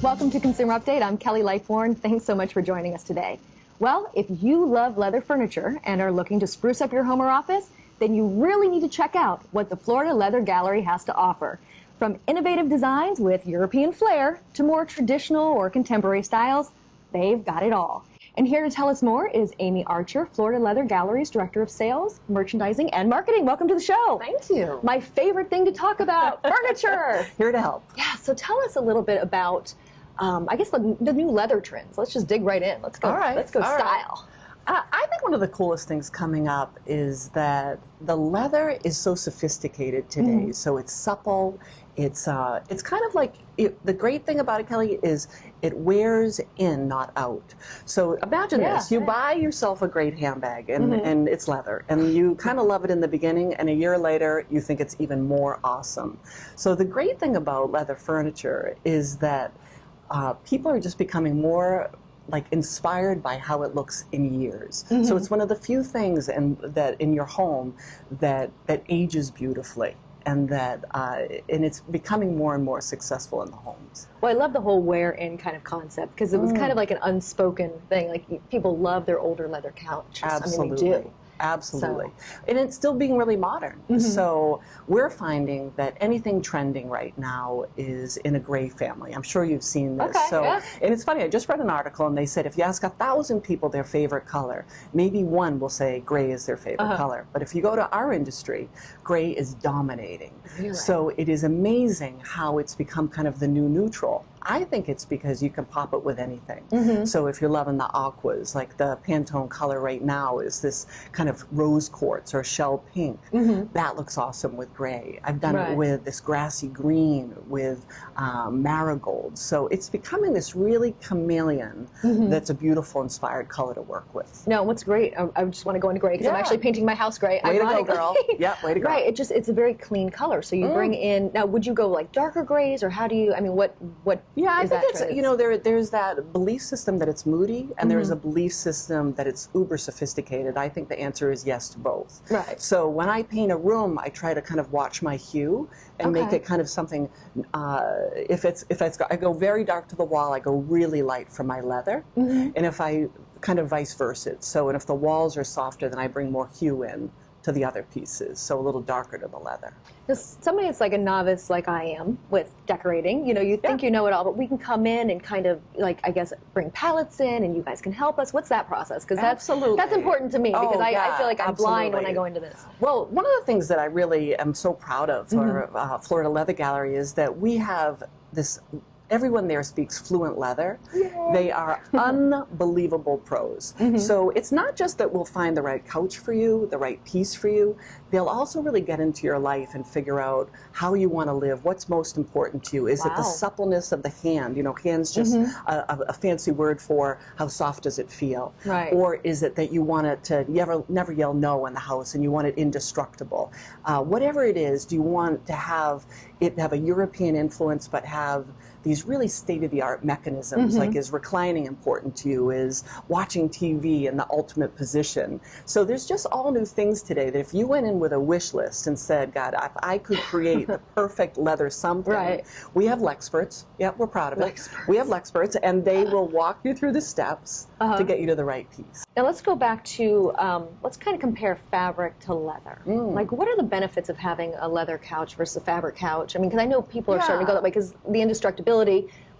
Welcome to Consumer Update. I'm Kelly Lightbourne. Thanks so much for joining us today. Well, if you love leather furniture and are looking to spruce up your home or office, then you really need to check out what the Florida Leather Gallery has to offer. From innovative designs with European flair to more traditional or contemporary styles, they've got it all. And here to tell us more is Amy Archer, Florida Leather Gallery's Director of Sales, Merchandising, and Marketing. Welcome to the show. Thank you. My favorite thing to talk about, furniture. Here to help. Yeah, so tell us a little bit about, I guess, the new leather trends. Let's just dig right in. Let's go. All right. Let's go style. I think one of the coolest things coming up is that the leather is so sophisticated today. So it's supple. It's kind of like, the great thing about it, Kelly, is it wears in, not out. So imagine this. You buy yourself a great handbag, and it's leather. And you kind of love it in the beginning, and a year later, you think it's even more awesome. So the great thing about leather furniture is that people are just becoming more inspired by how it looks in years. So it's one of the few things that in your home that ages beautifully, and it's becoming more and more successful in the homes. Well, I love the whole wear-in kind of concept, because it was kind of like an unspoken thing. Like, people love their older leather couches. Absolutely. I mean, they do. Absolutely. So. And it's still being really modern. So we're finding that anything trending right now is in a gray family. I'm sure you've seen this. And it's funny, I just read an article and they said if you ask 1,000 people their favorite color, maybe one will say gray is their favorite color. But if you go to our industry, gray is dominating. Really? So it is amazing how it's become kind of the new neutral. I think it's because you can pop it with anything. So if you're loving the aquas, like the Pantone color right now is this kind of rose quartz or shell pink. That looks awesome with gray. I've done it with this grassy green with marigold. So it's becoming this really chameleon that's a beautiful, inspired color to work with. No, what's great, I just want to go into gray, because I'm actually painting my house gray. Way to go, girl. Yeah, way to go. Right, it's a very clean color. So you bring in, now would you go like darker grays, or how do you, I mean, what Yeah, I think it's, trend? you know, there's that belief system that it's moody, and there's a belief system that it's uber sophisticated. I think the answer is yes to both. Right. So when I paint a room, I try to kind of watch my hue and make it kind of something, I go very dark to the wall, I go really light for my leather. And if I kind of vice versa. So, and if the walls are softer, then I bring more hue in to the other pieces, so a little darker to the leather. Somebody that's like a novice like I am with decorating, you know, you think you know it all, but we can come in and kind of, like, I guess, bring palettes in, and you guys can help us. What's that process? Because that's important to me, because I feel like I'm blind when I go into this. Well, one of the things that I really am so proud of for Florida Leather Gallery is that we have this. Everyone there speaks fluent leather. Yay. They are unbelievable pros. So it's not just that we'll find the right couch for you, the right piece for you. They'll also really get into your life and figure out how you want to live, what's most important to you. Is it the suppleness of the hand? You know, hand's just a fancy word for how soft does it feel. Right. Or is it that you want it to never yell no in the house and you want it indestructible? Whatever it is, do you want to have it have a European influence but have these really state-of-the-art mechanisms, like is reclining important to you, is watching TV in the ultimate position. So there's just all new things today that if you went in with a wish list and said, God, if I could create the perfect leather something, we have Lexperts. Yep, we're proud of it. We have Lexperts, and they will walk you through the steps to get you to the right piece. Now let's go back to, let's kind of compare fabric to leather. Like, what are the benefits of having a leather couch versus a fabric couch? I mean, because I know people are starting to go that way, because the indestructibility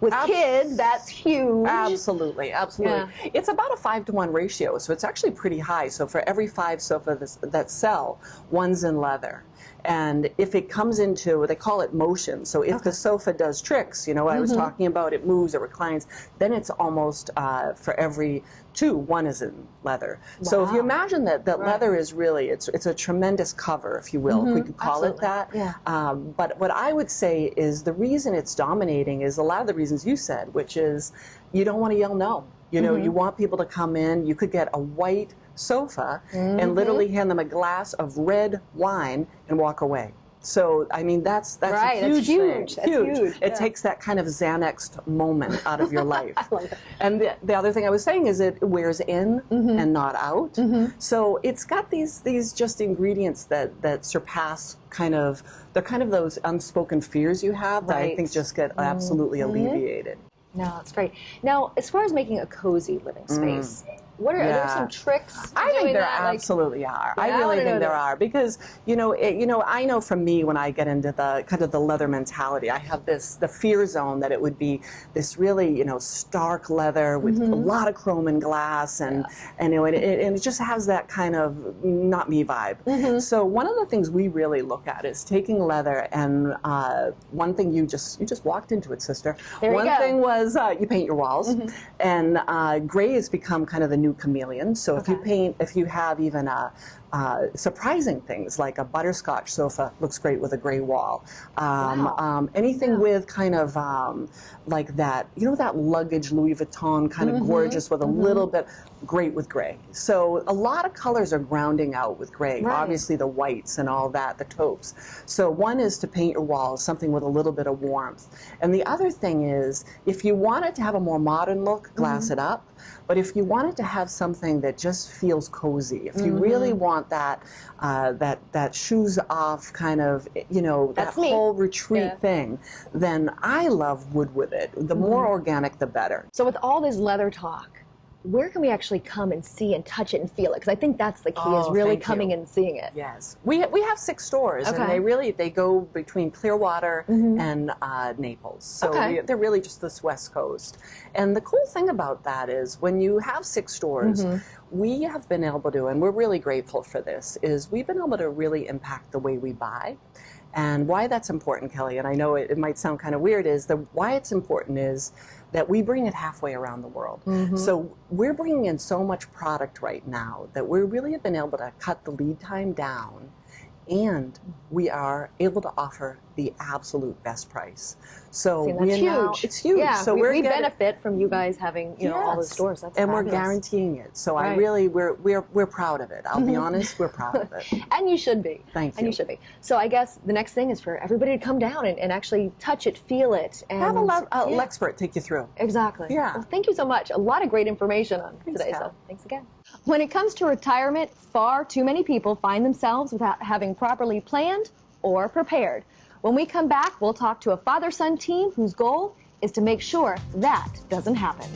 with kids, that's huge. Absolutely, absolutely. Yeah. It's about a 5-to-1 ratio, so it's actually pretty high. So for every 5 sofas that sell, one's in leather. And if it comes into, they call it motion, so if the sofa does tricks, you know what I was talking about, it moves, it reclines, then it's almost for every 2, 1 is in leather. So if you imagine that leather is really, it's a tremendous cover, if you will, if we could call it that. Yeah. But what I would say is the reason it's dominating is a lot of the reasons you said, which is you don't want to yell no. You know, you want people to come in, you could get a white sofa and literally hand them a glass of red wine and walk away. So, I mean, that's a huge thing. That's huge. It takes that kind of Xanaxed moment out of your life. I love it. And the other thing I was saying is it wears in and not out. So it's got these just ingredients that surpass they're kind of those unspoken fears you have that I think just get absolutely alleviated. No, that's great. Now, as far as making a cozy living space, are there some tricks to I think doing there that? absolutely are. Yeah, I I really wanna know think there this. are because I know from me when I get into the kind of the leather mentality, I have the fear zone that it would be this really stark leather with a lot of chrome and glass and it just has that kind of not me vibe. So one of the things we really look at is taking leather and one thing you just walked into it, sister. There you One go. thing was you paint your walls and gray has become kind of the new chameleon. So if you have even surprising things like a butterscotch sofa looks great with a gray wall. Anything with kind of like that, that luggage Louis Vuitton kind of gorgeous with a little bit great with gray. So a lot of colors are grounding out with gray. Right. Obviously the whites and all that, the taupes. So one is to paint your walls something with a little bit of warmth. And the other thing is if you wanted to have a more modern look, glass it up. But if you wanted to have something that just feels cozy, if you really want that that shoes off kind of, that whole retreat thing, then I love wood with it. The more organic, the better. So with all this leather talk, where can we actually come and see and touch it and feel it? Because I think that's the key, is really coming and seeing it. Yes. We have 6 stores, and they go between Clearwater and Naples. So they're really just this West Coast. And the cool thing about that is when you have 6 stores, we have been able to, and we're really grateful for this, is we've been able to really impact the way we buy. And why that's important, Kelly, and I know it might sound kind of weird, is why it's important is that we bring it halfway around the world. So we're bringing in so much product right now that we really have been able to cut the lead time down, and we are able to offer the absolute best price. So it's huge. Yeah, so we benefit from you guys having all the stores. That's and fabulous. we're guaranteeing it. So we're proud of it. I'll be honest, we're proud of it. And you should be. Thank you. And you should be. So I guess the next thing is for everybody to come down and actually touch it, feel it, and have an expert take you through. Exactly. Yeah. Well, thank you so much. A lot of great information on today. Kat. So thanks again. When it comes to retirement, far too many people find themselves without having properly planned or prepared. When we come back, we'll talk to a father-son team whose goal is to make sure that doesn't happen.